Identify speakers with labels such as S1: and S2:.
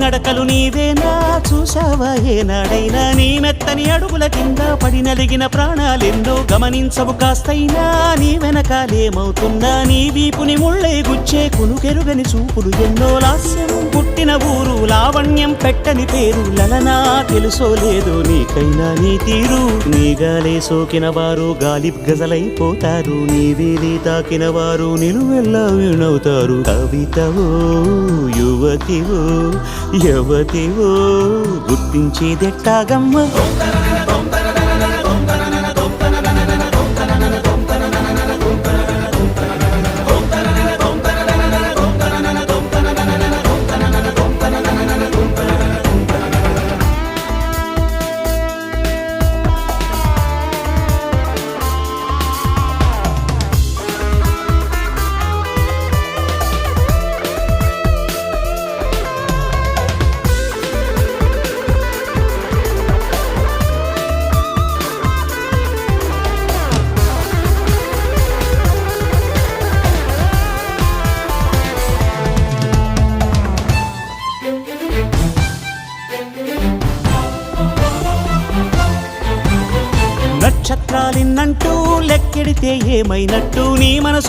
S1: నడకలు నీవేనా చూసావా ఏనాడైనా నీ మెత్తని అడుగుల కింద పడి నలిగిన ప్రాణాలెన్నో గమనించవు కాస్తైనా నీ వెనకాలేమవుతున్నా నీ వీపుని ముళ్ళే గుచ్చే కునుకెరుగని చూపులు ఎన్నో లాస్యం పుట్టిన ఊరు లావణ్యం పెట్టని పేరు లలనా తెలుసో లేదో నీకైనా నీ తీరు నీ గాలే సోకిన వారు గాలి గజలైపోతారు నీ వేలి తాకిన వారు నిలువెల్లా వినవుతారు కవితవో యువతివో యవతివో గుర్తించేదెట్టాగమ్మ నక్షత్రాలిన్నంటూ లెక్కెడితే ఏమైనట్టు నీ మనసు